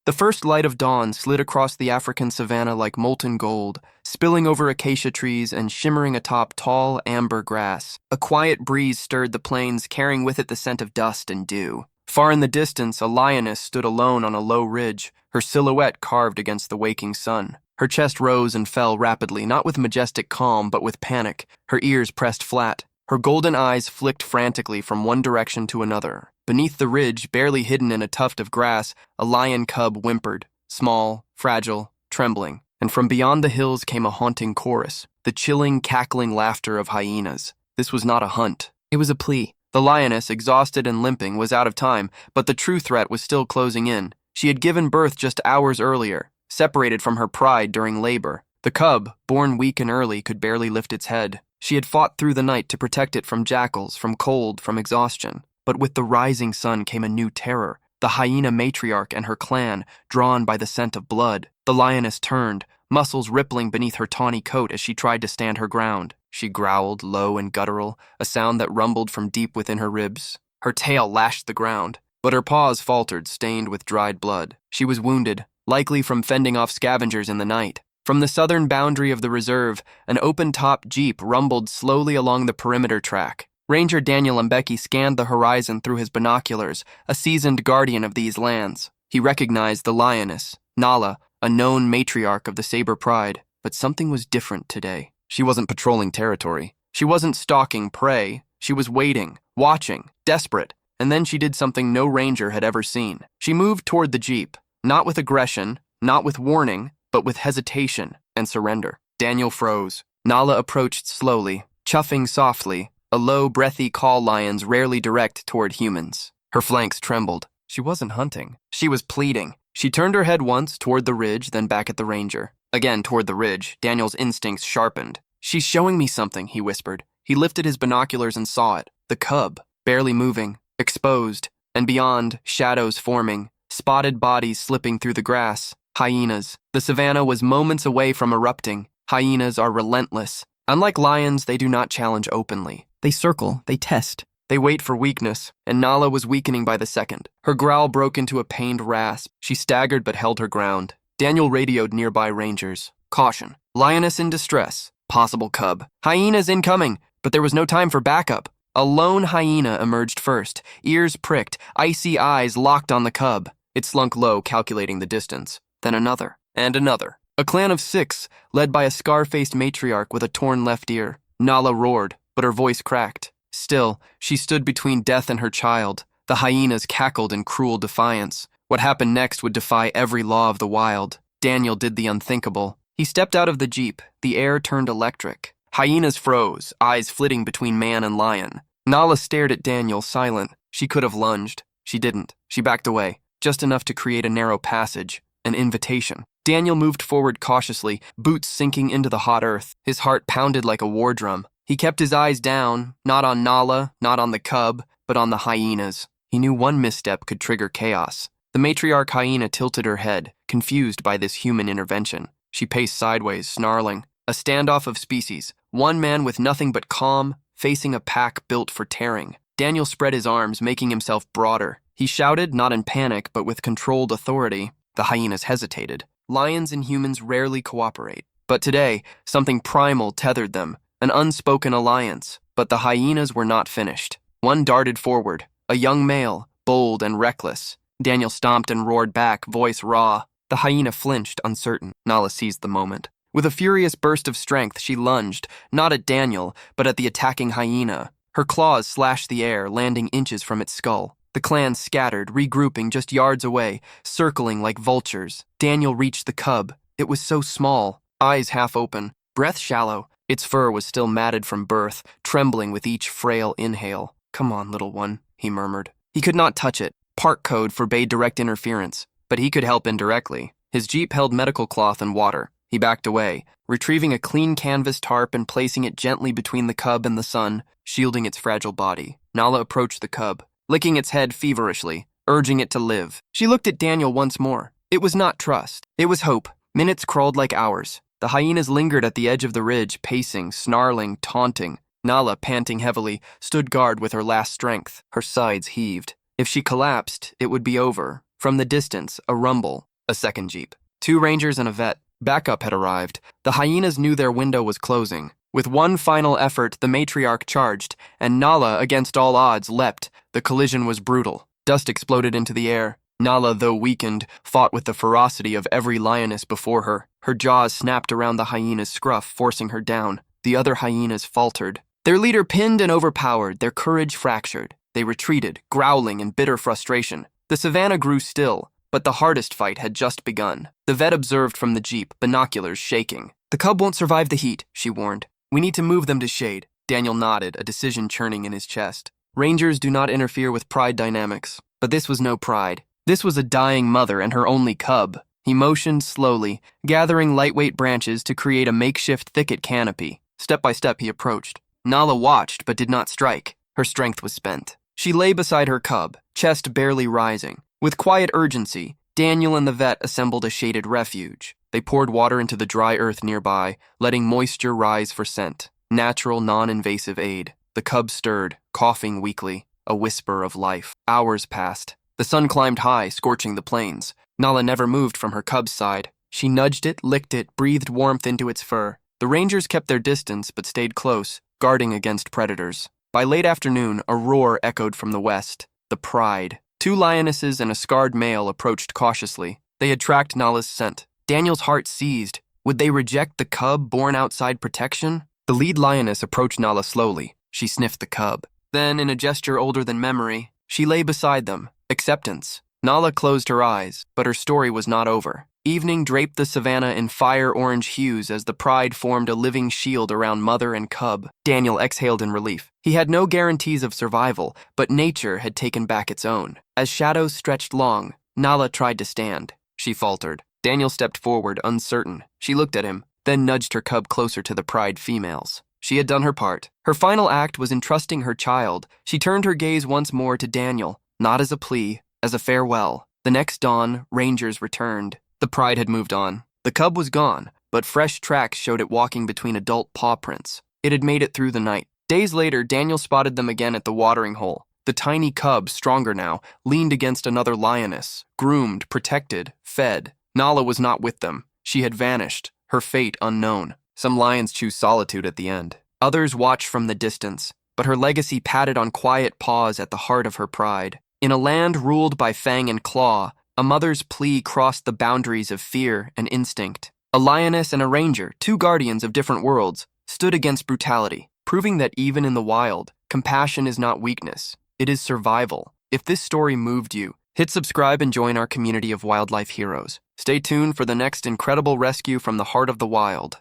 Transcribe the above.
The first light of dawn slid across the African savanna like molten gold, spilling over acacia trees and shimmering atop tall, amber grass. A quiet breeze stirred the plains, carrying with it the scent of dust and dew. Far in the distance, a lioness stood alone on a low ridge, her silhouette carved against the waking sun. Her chest rose and fell rapidly, not with majestic calm, but with panic, her ears pressed flat. Her golden eyes flicked frantically from one direction to another. Beneath the ridge, barely hidden in a tuft of grass, a lion cub whimpered, small, fragile, trembling, and from beyond the hills came a haunting chorus, the chilling, cackling laughter of hyenas. This was not a hunt. It was a plea. The lioness, exhausted and limping, was out of time, but the true threat was still closing in. She had given birth just hours earlier, separated from her pride during labor. The cub, born weak and early, could barely lift its head. She had fought through the night to protect it from jackals, from cold, from exhaustion. But with the rising sun came a new terror, the hyena matriarch and her clan, drawn by the scent of blood. The lioness turned, muscles rippling beneath her tawny coat as she tried to stand her ground. She growled, low and guttural, a sound that rumbled from deep within her ribs. Her tail lashed the ground, but her paws faltered, stained with dried blood. She was wounded, likely from fending off scavengers in the night. From the southern boundary of the reserve, an open-top jeep rumbled slowly along the perimeter track. Ranger Daniel Mbeki scanned the horizon through his binoculars, a seasoned guardian of these lands. He recognized the lioness, Nala, a known matriarch of the Saber Pride, but something was different today. She wasn't patrolling territory. She wasn't stalking prey. She was waiting, watching, desperate, and then she did something no ranger had ever seen. She moved toward the jeep, not with aggression, not with warning, but with hesitation and surrender. Daniel froze. Nala approached slowly, chuffing softly, a low, breathy call lions rarely direct toward humans. Her flanks trembled. She wasn't hunting. She was pleading. She turned her head once toward the ridge, then back at the ranger. Again toward the ridge, Daniel's instincts sharpened. "She's showing me something," he whispered. He lifted his binoculars and saw it. The cub, barely moving, exposed, and beyond, shadows forming, spotted bodies slipping through the grass. Hyenas. The savanna was moments away from erupting. Hyenas are relentless. Unlike lions, they do not challenge openly. They circle, they test, they wait for weakness, and Nala was weakening by the second. Her growl broke into a pained rasp. She staggered but held her ground. Daniel radioed nearby rangers. Caution. Lioness in distress. Possible cub. Hyenas incoming, but there was no time for backup. A lone hyena emerged first, ears pricked, icy eyes locked on the cub. It slunk low, calculating the distance. Then another, and another. A clan of 6, led by a scar-faced matriarch with a torn left ear. Nala roared, but her voice cracked. Still, she stood between death and her child. The hyenas cackled in cruel defiance. What happened next would defy every law of the wild. Daniel did the unthinkable. He stepped out of the jeep. The air turned electric. Hyenas froze, eyes flitting between man and lion. Nala stared at Daniel, silent. She could have lunged. She didn't. She backed away, just enough to create a narrow passage, an invitation. Daniel moved forward cautiously, boots sinking into the hot earth. His heart pounded like a war drum. He kept his eyes down, not on Nala, not on the cub, but on the hyenas. He knew one misstep could trigger chaos. The matriarch hyena tilted her head, confused by this human intervention. She paced sideways, snarling. A standoff of species. One man with nothing but calm, facing a pack built for tearing. Daniel spread his arms, making himself broader. He shouted, not in panic, but with controlled authority. The hyenas hesitated. Lions and humans rarely cooperate. But today, something primal tethered them. An unspoken alliance. But the hyenas were not finished. One darted forward. A young male, bold and reckless. Daniel stomped and roared back, voice raw. The hyena flinched, uncertain. Nala seized the moment. With a furious burst of strength, she lunged, not at Daniel, but at the attacking hyena. Her claws slashed the air, landing inches from its skull. The clan scattered, regrouping just yards away, circling like vultures. Daniel reached the cub. It was so small, eyes half open, breath shallow. Its fur was still matted from birth, trembling with each frail inhale. "Come on, little one," he murmured. He could not touch it. Park code forbade direct interference, but he could help indirectly. His jeep held medical cloth and water. He backed away, retrieving a clean canvas tarp and placing it gently between the cub and the sun, shielding its fragile body. Nala approached the cub, licking its head feverishly, urging it to live. She looked at Daniel once more. It was not trust. It was hope. Minutes crawled like hours. The hyenas lingered at the edge of the ridge, pacing, snarling, taunting. Nala, panting heavily, stood guard with her last strength. Her sides heaved. If she collapsed, it would be over. From the distance, a rumble. A second jeep. 2 rangers and a vet. Backup had arrived. The hyenas knew their window was closing. With one final effort, the matriarch charged, and Nala, against all odds, leapt. The collision was brutal. Dust exploded into the air. Nala, though weakened, fought with the ferocity of every lioness before her. Her jaws snapped around the hyena's scruff, forcing her down. The other hyenas faltered. Their leader pinned and overpowered, their courage fractured. They retreated, growling in bitter frustration. The savannah grew still, but the hardest fight had just begun. The vet observed from the jeep, binoculars shaking. "The cub won't survive the heat," she warned. "We need to move them to shade." Daniel nodded, a decision churning in his chest. Rangers do not interfere with pride dynamics. But this was no pride. This was a dying mother and her only cub. He motioned slowly, gathering lightweight branches to create a makeshift thicket canopy. Step by step he approached. Nala watched but did not strike. Her strength was spent. She lay beside her cub, chest barely rising. With quiet urgency, Daniel and the vet assembled a shaded refuge. They poured water into the dry earth nearby, letting moisture rise for scent. Natural, non-invasive aid. The cub stirred, coughing weakly, a whisper of life. Hours passed. The sun climbed high, scorching the plains. Nala never moved from her cub's side. She nudged it, licked it, breathed warmth into its fur. The rangers kept their distance but stayed close, guarding against predators. By late afternoon, a roar echoed from the west. The pride. 2 lionesses and a scarred male approached cautiously. They had tracked Nala's scent. Daniel's heart seized. Would they reject the cub born outside protection? The lead lioness approached Nala slowly. She sniffed the cub. Then, in a gesture older than memory, she lay beside them. Acceptance. Nala closed her eyes, but her story was not over. Evening draped the savannah in fire-orange hues as the pride formed a living shield around mother and cub. Daniel exhaled in relief. He had no guarantees of survival, but nature had taken back its own. As shadows stretched long, Nala tried to stand. She faltered. Daniel stepped forward, uncertain. She looked at him, then nudged her cub closer to the pride females. She had done her part. Her final act was entrusting her child. She turned her gaze once more to Daniel, not as a plea, as a farewell. The next dawn, rangers returned. The pride had moved on. The cub was gone, but fresh tracks showed it walking between adult paw prints. It had made it through the night. Days later, Daniel spotted them again at the watering hole. The tiny cub, stronger now, leaned against another lioness, groomed, protected, fed. Nala was not with them. She had vanished, her fate unknown. Some lions choose solitude at the end. Others watch from the distance, but her legacy patted on quiet paws at the heart of her pride. In a land ruled by fang and claw, a mother's plea crossed the boundaries of fear and instinct. A lioness and a ranger, 2 guardians of different worlds, stood against brutality, proving that even in the wild, compassion is not weakness, it is survival. If this story moved you, hit subscribe and join our community of wildlife heroes. Stay tuned for the next incredible rescue from the heart of the wild.